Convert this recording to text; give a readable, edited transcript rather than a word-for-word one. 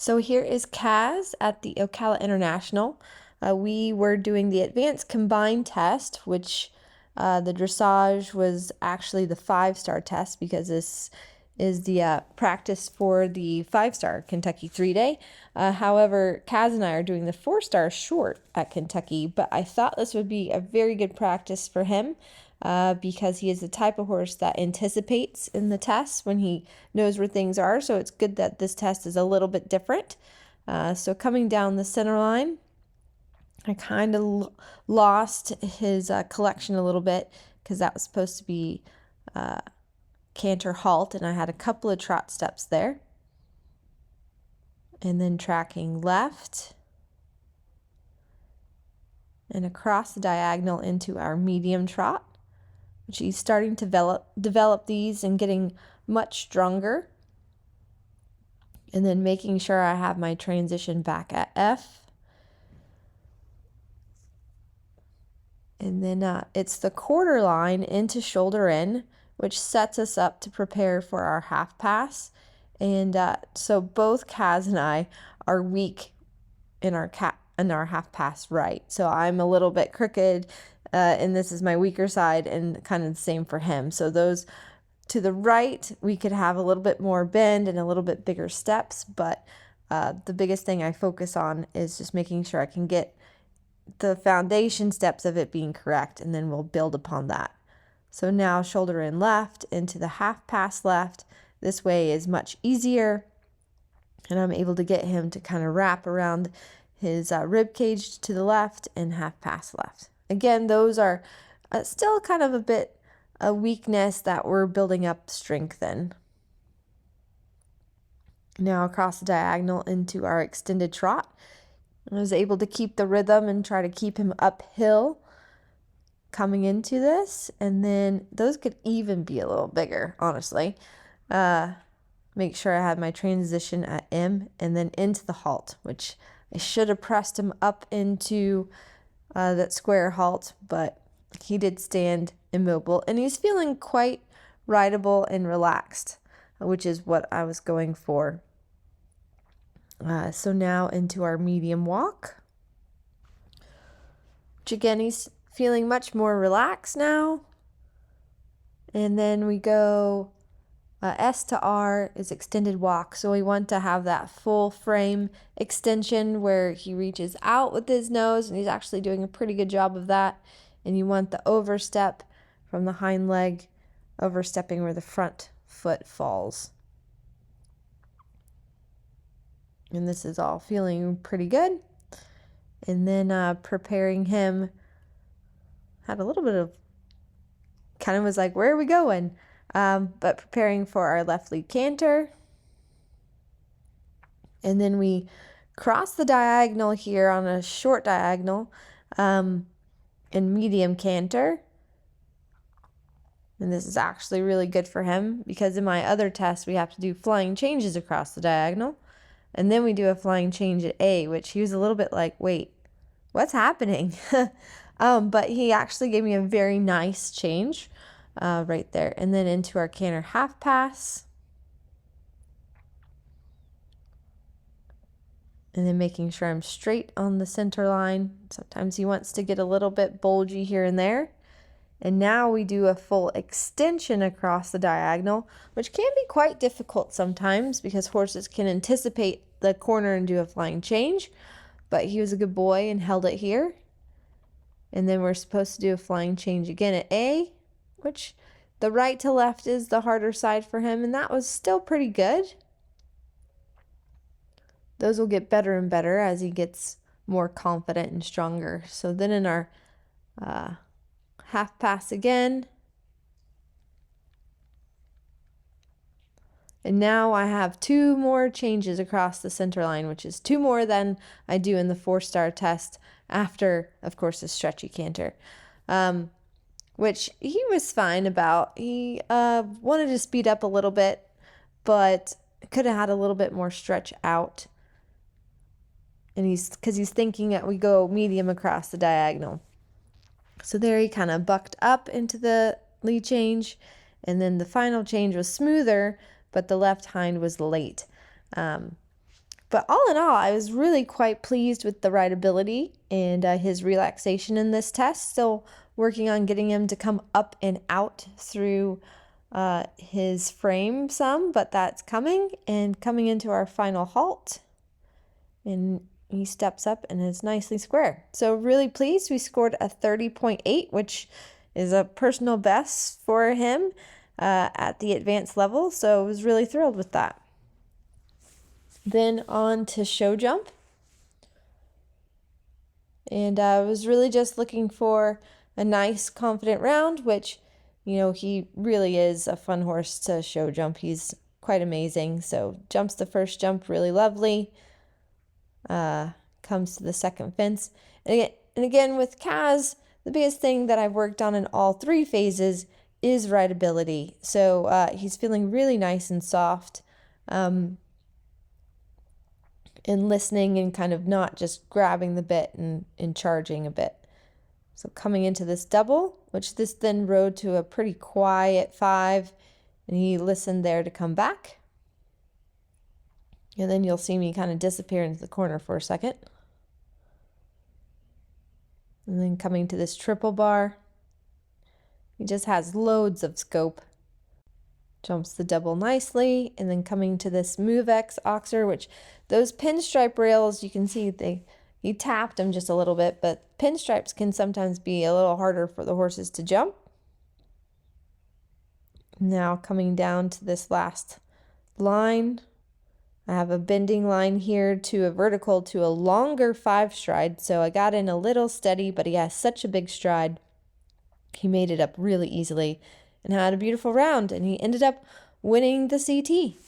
So here is Kaz at the Ocala International. We were doing the advanced combined test, which the dressage was actually the 5-star test because this is the practice for the 5-star Kentucky 3-day. However, Kaz and I are doing the 4-star short at Kentucky, but I thought this would be a very good practice for him. Because he is the type of horse that anticipates in the test when he knows where things are. So it's good that this test is a little bit different. So coming down the center line, I kind of lost his collection a little bit because that was supposed to be canter halt, and I had a couple of trot steps there. And then tracking left and across the diagonal into our medium trot, which he's starting to develop these and getting much stronger. And then making sure I have my transition back at F. And then it's the quarter line into shoulder in, which sets us up to prepare for our half pass. And so both Kaz and I are weak in our half pass right. So I'm a little bit crooked, and this is my weaker side, and kind of the same for him. So those to the right, we could have a little bit more bend and a little bit bigger steps, but the biggest thing I focus on is just making sure I can get the foundation steps of it being correct, and then we'll build upon that. So now shoulder in left into the half pass left. This way is much easier, and I'm able to get him to kind of wrap around his rib cage to the left and half pass left. Again, those are still kind of a bit a weakness that we're building up strength in. Now across the diagonal into our extended trot. I was able to keep the rhythm and try to keep him uphill coming into this. And then those could even be a little bigger, honestly. Make sure I had my transition at M and then into the halt, which I should have pressed him up into that square halt, but he did stand immobile, and he's feeling quite rideable and relaxed, which is what I was going for. So now into our medium walk, which again, he's feeling much more relaxed now. And then we go S to R is extended walk. So we want to have that full frame extension where he reaches out with his nose, and he's actually doing a pretty good job of that. And you want the overstep from the hind leg, overstepping where the front foot falls. And this is all feeling pretty good. And then preparing him, had a little bit of, kind of was like, where are we going? But preparing for our left lead canter. And then we cross the diagonal here on a short diagonal in medium canter. And this is actually really good for him because in my other test, we have to do flying changes across the diagonal. And then we do a flying change at A, which he was a little bit like, wait, what's happening? But he actually gave me a very nice change right there. And then into our canter half pass. And then making sure I'm straight on the center line. Sometimes he wants to get a little bit bulgy here and there. And now we do a full extension across the diagonal, which can be quite difficult sometimes because horses can anticipate the corner and do a flying change. But he was a good boy and held it here. And then we're supposed to do a flying change again at A, which the right to left is the harder side for him. And that was still pretty good. Those will get better and better as he gets more confident and stronger. So then in our half pass again. And now I have 2 more changes across the center line, which is 2 more than I do in the 4-star test after, of course, the stretchy canter, which he was fine about. He wanted to speed up a little bit, but could have had a little bit more stretch out. And because he's thinking that we go medium across the diagonal. So there he kind of bucked up into the lead change, and then the final change was smoother, but the left hind was late. But But all in all, I was really quite pleased with the rideability and his relaxation in this test. Still working on getting him to come up and out through his frame some, but that's coming. And coming into our final halt, and he steps up and is nicely square. So really pleased. We scored a 30.8, which is a personal best for him at the advanced level. So I was really thrilled with that. Then on to show jump. And I was really just looking for a nice, confident round, which, you know, he really is a fun horse to show jump. He's quite amazing. So jumps the first jump really lovely. Comes to the second fence. And again, with Kaz, the biggest thing that I've worked on in all three phases is rideability. So he's feeling really nice and soft. And listening and kind of not just grabbing the bit and charging a bit. So coming into this double, which this then rode to a pretty quiet 5, and he listened there to come back. And then you'll see me kind of disappear into the corner for a second. And then coming to this triple bar, he just has loads of scope. Jumps the double nicely, and then coming to this MoveX Oxer, which those pinstripe rails, you can see he tapped them just a little bit, but pinstripes can sometimes be a little harder for the horses to jump. Now coming down to this last line, I have a bending line here to a vertical to a longer 5 stride, so I got in a little steady, but he has such a big stride. He made it up really easily and had a beautiful round, and he ended up winning the CT.